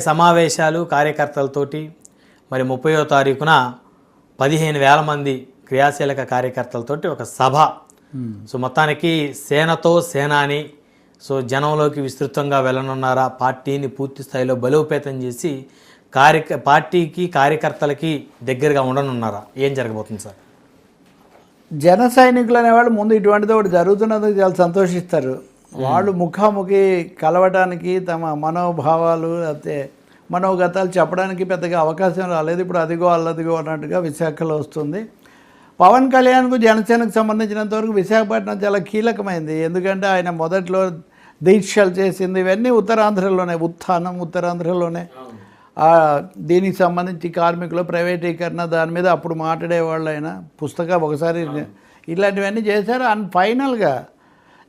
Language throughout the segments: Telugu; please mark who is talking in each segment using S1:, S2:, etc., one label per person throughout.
S1: సమావేశాలు కార్యకర్తలతోటి మరి 30వ తారీఖున 15,000 మంది క్రియాశీలక కార్యకర్తలతోటి ఒక సభ. సో మొత్తానికి సేనతో సేనాని జనంలోకి విస్తృతంగా వెళ్ళనున్నారా, పార్టీని పూర్తి స్థాయిలో బలోపేతం చేసి పార్టీకి కార్యకర్తలకి దగ్గరగా ఉండనున్నారా, ఏం జరగబోతుంది సార్?
S2: జన సైనికులు అనేవాళ్ళు ముందు ఇటువంటిది ఒకటి జరుగుతున్నందుకు చాలా సంతోషిస్తారు. వాళ్ళు ముఖాముఖి కలవటానికి తమ మనోభావాలు లేకపోతే మనోగతాలు చెప్పడానికి పెద్దగా అవకాశం రాలేదు. ఇప్పుడు అదిగో అల్లదిగో అన్నట్టుగా విశాఖలో వస్తుంది. పవన్ కళ్యాణ్కు జనసేనకు సంబంధించినంతవరకు విశాఖపట్నం చాలా కీలకమైంది. ఎందుకంటే ఆయన మొదట్లో దీక్షలు చేసింది ఇవన్నీ ఉత్తరాంధ్రలోనే, ఉత్తరాంధ్రలోనే. దీనికి సంబంధించి కార్మికుల ప్రైవేటీకరణ దాని మీద అప్పుడు మాట్లాడేవాళ్ళు. ఆయన పుస్తకం ఒకసారి ఇలాంటివన్నీ చేశారు. అండ్ ఫైనల్గా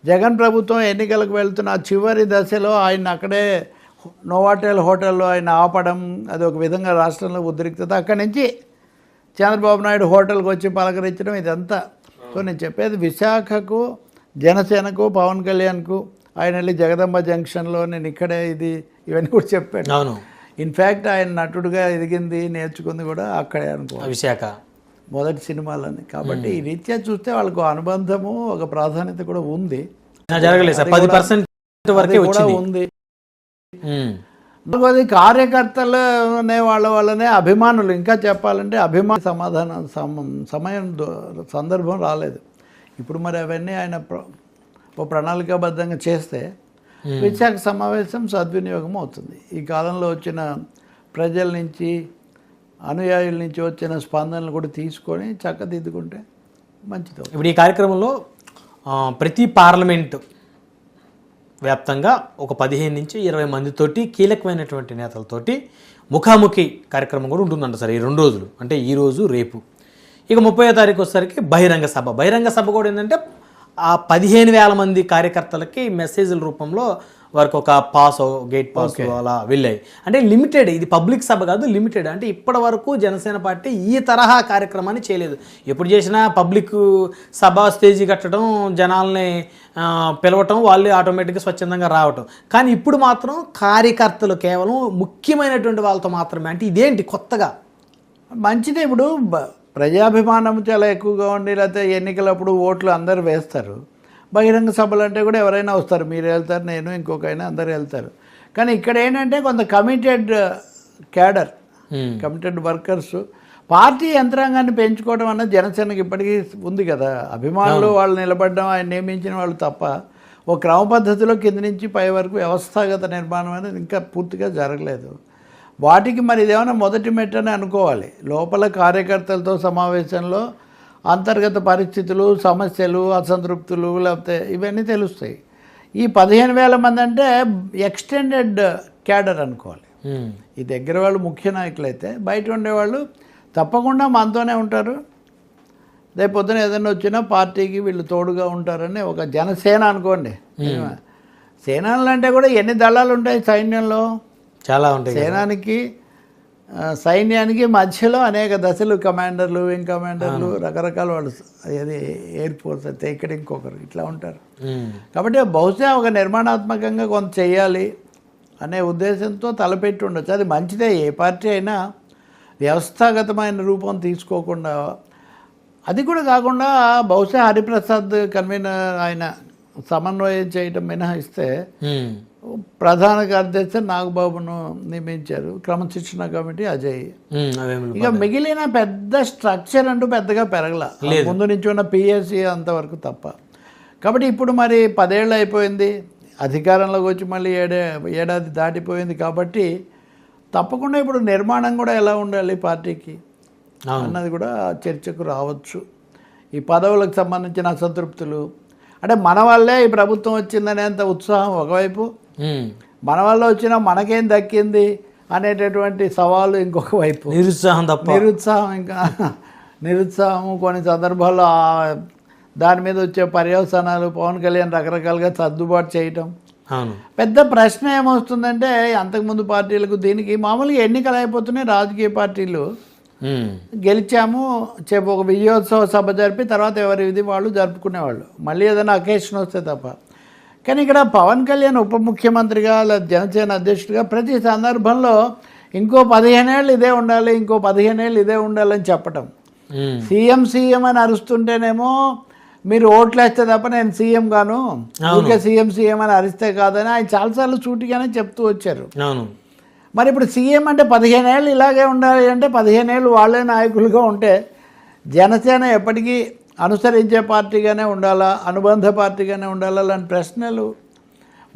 S2: జగన్ ప్రభుత్వం ఎన్నికలకు వెళ్తున్న చివరి దశలో ఆయన అక్కడే నోవాటెల్ హోటల్లో ఆయన ఆపడం, అది ఒక విధంగా రాష్ట్రంలో ఉద్రిక్తత. అక్కడి నుంచి చంద్రబాబు నాయుడు హోటల్కి వచ్చి పలకరించడం, ఇదంతా. సో నేను చెప్పేది విశాఖకు జనసేనకు పవన్ కళ్యాణ్కు ఆయన వెళ్ళి జగదంబ జంక్షన్లో నేను ఇక్కడే ఇవన్నీ కూడా చెప్పాడు.
S1: అవును,
S2: ఇన్ఫ్యాక్ట్ ఆయన నటుడుగా ఎదిగింది నేర్చుకుంది కూడా అక్కడే అనుకో,
S1: విశాఖ
S2: మొదటి సినిమాలని. కాబట్టి ఈ రీత్యా చూస్తే వాళ్ళకు అనుబంధము ఒక ప్రాధాన్యత కూడా ఉంది.
S1: జరగలేదు సార్, 10% వరకే
S2: కూడా ఉంది. అది కార్యకర్తలు అనే వాళ్ళనే అభిమానులు, ఇంకా చెప్పాలంటే సమయం సందర్భం రాలేదు. ఇప్పుడు మరి అవన్నీ ఆయన ప్రణాళికాబద్ధంగా చేస్తే విశాఖ సమావేశం సద్వినియోగం అవుతుంది. ఈ కాలంలో వచ్చిన ప్రజల నుంచి అనుయాయుల నుంచి వచ్చిన స్పందనలు కూడా తీసుకొని చక్కదిద్దుకుంటే మంచిది.
S1: ఇప్పుడు ఈ కార్యక్రమంలో ప్రతి పార్లమెంటు వ్యాప్తంగా ఒక 15 నుంచి 20 మందితోటి కీలకమైనటువంటి నేతలతోటి ముఖాముఖి కార్యక్రమం కూడా ఉంటుందంట సార్ ఈ 2 రోజులు, అంటే ఈరోజు రేపు. ఇక 30వ తారీఖు వచ్చేసరికి బహిరంగ సభ కూడా ఏంటంటే ఆ 15,000 మంది కార్యకర్తలకి మెసేజ్ల రూపంలో వారికి ఒక గేట్ పాస్ అలా వెళ్ళాయి. అంటే లిమిటెడ్, ఇది పబ్లిక్ సభ కాదు, లిమిటెడ్. అంటే ఇప్పటి వరకు జనసేన పార్టీ ఈ తరహా కార్యక్రమాన్ని చేయలేదు. ఎప్పుడు చేసినా పబ్లిక్ సభ స్టేజీ కట్టడం, జనాల్ని పిలవటం, వాళ్ళు ఆటోమేటిక్గా స్వచ్ఛందంగా రావటం. కానీ ఇప్పుడు మాత్రం కార్యకర్తలు కేవలం ముఖ్యమైనటువంటి వాళ్ళతో మాత్రమే. అంటే ఇదేంటి కొత్తగా?
S2: మంచిదే. ఇప్పుడు ప్రజాభిమానం చాలా ఎక్కువగా ఉండి, లేకపోతే ఎన్నికలప్పుడు ఓట్లు అందరూ వేస్తారు. బహిరంగ సభలు అంటే కూడా ఎవరైనా వస్తారు, మీరు వెళ్తారు, నేను ఇంకొకైనా, అందరూ వెళ్తారు. కానీ ఇక్కడ ఏంటంటే కొంత committed cadre, committed workers, party యంత్రాంగాన్ని పెంచుకోవడం అన్నది జనసేనకి ఇప్పటికీ ఉంది కదా. అభిమానులు వాళ్ళు నిలబడడం, ఆయన నియమించిన వాళ్ళు తప్ప ఒక క్రమ పద్ధతిలో కింద నుంచి పై వరకు వ్యవస్థాగత నిర్మాణం అనేది ఇంకా పూర్తిగా జరగలేదు. వాటికి మరి ఇదేమైనా మొదటి మెట్టని అనుకోవాలి. లోపల కార్యకర్తలతో సమావేశంలో అంతర్గత పరిస్థితులు, సమస్యలు, అసంతృప్తులు లేకపోతే ఇవన్నీ తెలుస్తాయి. ఈ 15,000 మంది అంటే ఎక్స్టెండెడ్ క్యాడర్ అనుకోవాలి. ఈ దగ్గర వాళ్ళు ముఖ్య నాయకులు అయితే, బయట ఉండేవాళ్ళు తప్పకుండా మనతోనే ఉంటారు. రేపు పొద్దున ఏదైనా వచ్చినా పార్టీకి వీళ్ళు తోడుగా ఉంటారని ఒక జనసేన అనుకోండి. సేనాలు అంటే కూడా ఎన్ని దళాలు ఉంటాయి సైన్యంలో? చాలా ఉంటాయి. సైన్యానికి మధ్యలో అనేక దశలు, కమాండర్లు, వింగ్ కమాండర్లు, రకరకాల వాళ్ళు, అది ఎయిర్ ఫోర్స్ అయితే ఇక్కడ ఇంకొకరు, ఇట్లా ఉంటారు. కాబట్టి బహుశా ఒక నిర్మాణాత్మకంగా కొంత చేయాలి అనే ఉద్దేశంతో తలపెట్టి ఉండొచ్చు. అది మంచిదే. ఏ పార్టీ అయినా వ్యవస్థాగతమైన రూపం తీసుకోకుండా, అది కూడా కాకుండా బహుశా హరిప్రసాద్ కన్వీనర్ ఆయన సమన్వయం చేయటం మినహాయిస్తే ప్రధాన కార్యదర్శి నాగబాబును నియమించారు, క్రమశిక్షణ కమిటీ అజయ్. ఇక మిగిలిన పెద్ద స్ట్రక్చర్ అంటూ పెద్దగా పెరగల, ముందు నుంచి ఉన్న పిఎస్సి అంతవరకు తప్ప. కాబట్టి ఇప్పుడు మరి 10 ఏళ్ళు అయిపోయింది, అధికారంలోకి వచ్చి మళ్ళీ ఏడాది దాటిపోయింది. కాబట్టి తప్పకుండా ఇప్పుడు నిర్మాణం కూడా ఎలా ఉండాలి పార్టీకి అన్నది కూడా చర్చకు రావచ్చు. ఈ పదవులకు సంబంధించిన అసంతృప్తులు, అంటే మన వల్లే ఈ ప్రభుత్వం వచ్చిందనేంత ఉత్సాహం ఒకవైపు, మన వల్ల వచ్చినా మనకేం దక్కింది అనేటటువంటి సవాలు ఇంకొక వైపు, నిరుత్సాహం కొన్ని సందర్భాల్లో దాని మీద వచ్చే పర్యవసానాలు, పవన్ కళ్యాణ్ రకరకాలుగా సర్దుబాటు చేయటం. పెద్ద ప్రశ్న ఏమొస్తుందంటే, అంతకుముందు పార్టీలకు దీనికి మామూలుగా ఎన్నికలు అయిపోతున్నాయి, రాజకీయ పార్టీలు గెలిచాము చెప్పి ఒక విజయోత్సవ సభ జరిపి తర్వాత ఎవరి ఇది వాళ్ళు జరుపుకునేవాళ్ళు, మళ్ళీ ఏదైనా అకేషన్ వస్తే తప్ప. కానీ ఇక్కడ పవన్ కళ్యాణ్ ఉప ముఖ్యమంత్రిగా లేదా జనసేన అధ్యక్షుడిగా ప్రతి సందర్భంలో ఇంకో 15 ఏళ్ళు ఇదే ఉండాలి, ఇంకో 15 ఏళ్ళు ఇదే ఉండాలని చెప్పటం. సీఎం అని అరుస్తుంటేనేమో మీరు ఓట్లు వేస్తే తప్ప నేను సీఎం గాను, ఊరికే సీఎం అని అరిస్తే కాదని ఆయన చాలాసార్లు సూటిగానే చెప్తూ వచ్చారు. మరి ఇప్పుడు సీఎం అంటే 15 ఏళ్ళు ఇలాగే ఉండాలి అంటే 15 ఏళ్ళు వాళ్ళే నాయకులుగా ఉంటే జనసేన ఎప్పటికీ అనుసరించే పార్టీగానే ఉండాలా, అనుబంధ పార్టీగానే ఉండాలా లాంటి ప్రశ్నలు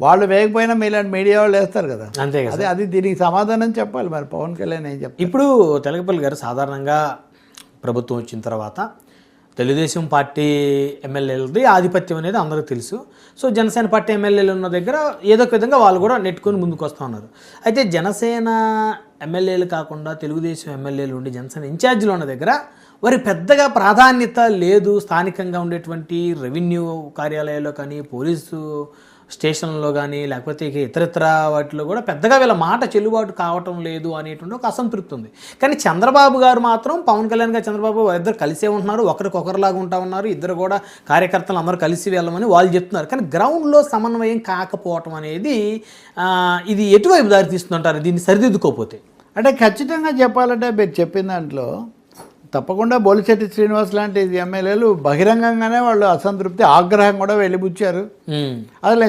S2: వాళ్ళు వేయకపోయినా మీలాంటి మీడియా వాళ్ళు వేస్తారు కదా.
S1: అంతే కదా.
S2: అది దీనికి సమాధానం చెప్పాలి మరి పవన్ కళ్యాణ్ ఏం చెప్పాలి.
S1: ఇప్పుడు తెలగపల్లి గారు సాధారణంగా ప్రభుత్వం వచ్చిన తర్వాత తెలుగుదేశం పార్టీ ఎమ్మెల్యేలది ఆధిపత్యం అనేది అందరికీ తెలుసు. సో జనసేన పార్టీ ఎమ్మెల్యేలు ఉన్న దగ్గర ఏదో ఒక విధంగా వాళ్ళు కూడా నెట్టుకొని ముందుకు వస్తూ ఉన్నారు. అయితే జనసేన ఎమ్మెల్యేలు కాకుండా తెలుగుదేశం ఎమ్మెల్యేలు ఉండి జనసేన ఇన్ఛార్జీలు ఉన్న దగ్గర వారి పెద్దగా ప్రాధాన్యత లేదు. స్థానికంగా ఉండేటువంటి రెవెన్యూ కార్యాలయాల్లో కానీ, పోలీసు స్టేషన్లో కానీ, లేకపోతే ఇక ఇతరత్ర వాటిలో కూడా పెద్దగా వీళ్ళ మాట చెల్లుబాటు కావటం లేదు అనేటువంటి ఒక అసంతృప్తి ఉంది. కానీ చంద్రబాబు గారు మాత్రం, పవన్ కళ్యాణ్ గారు చంద్రబాబు ఇద్దరు కలిసే ఉంటున్నారు, ఒకరికొకరిలాగా ఉంటా ఉన్నారు, ఇద్దరు కూడా కార్యకర్తలు అందరూ కలిసి వెళ్ళమని వాళ్ళు చెప్తున్నారు. కానీ గ్రౌండ్లో సమన్వయం కాకపోవటం అనేది ఇది ఎటువైపు దారి తీస్తుందంటారు దీన్ని సరిదిద్దుకోకపోతే?
S2: అంటే ఖచ్చితంగా చెప్పాలంటే మీరు చెప్పిన దాంట్లో తప్పకుండా బొలిశెట్టి శ్రీనివాస్ లాంటి ఎమ్మెల్యేలు బహిరంగంగానే వాళ్ళు అసంతృప్తి, ఆగ్రహం కూడా వెళ్ళిపుచ్చారు. అసలు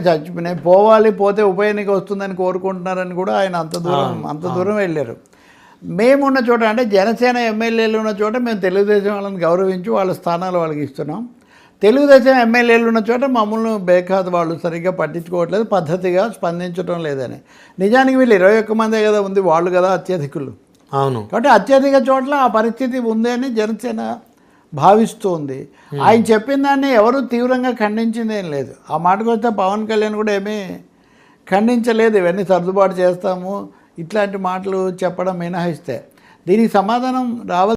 S2: నేను పోవాలి, పోతే ఉప ఎన్నిక వస్తుందని కోరుకుంటున్నారని కూడా ఆయన అంత దూరం వెళ్ళారు. మేమున్న చోట అంటే జనసేన ఎమ్మెల్యేలు ఉన్న చోట మేము తెలుగుదేశం వాళ్ళని గౌరవించి వాళ్ళ స్థానాలు వాళ్ళకి ఇస్తున్నాం. తెలుగుదేశం ఎమ్మెల్యేలు ఉన్న చోట మమ్మల్ని బేఖాతు వాళ్ళు సరిగ్గా పట్టించుకోవట్లేదు, పద్ధతిగా స్పందించడం లేదని. నిజానికి వీళ్ళు 21 మందే కదా ఉంది, వాళ్ళు కదా అత్యధికులు.
S1: అవును.
S2: కాబట్టి అత్యధిక చోట్ల ఆ పరిస్థితి ఉంది అని జనసేన భావిస్తుంది. ఆయన చెప్పిన దాన్ని ఎవరు తీవ్రంగా ఖండించింది ఏం లేదు. ఆ మాటకు వస్తే పవన్ కళ్యాణ్ కూడా ఏమీ ఖండించలేదు. ఇవన్నీ సర్దుబాటు చేస్తాము ఇట్లాంటి మాటలు చెప్పడం మినహాయిస్తే దీనికి సమాధానం రావాలి.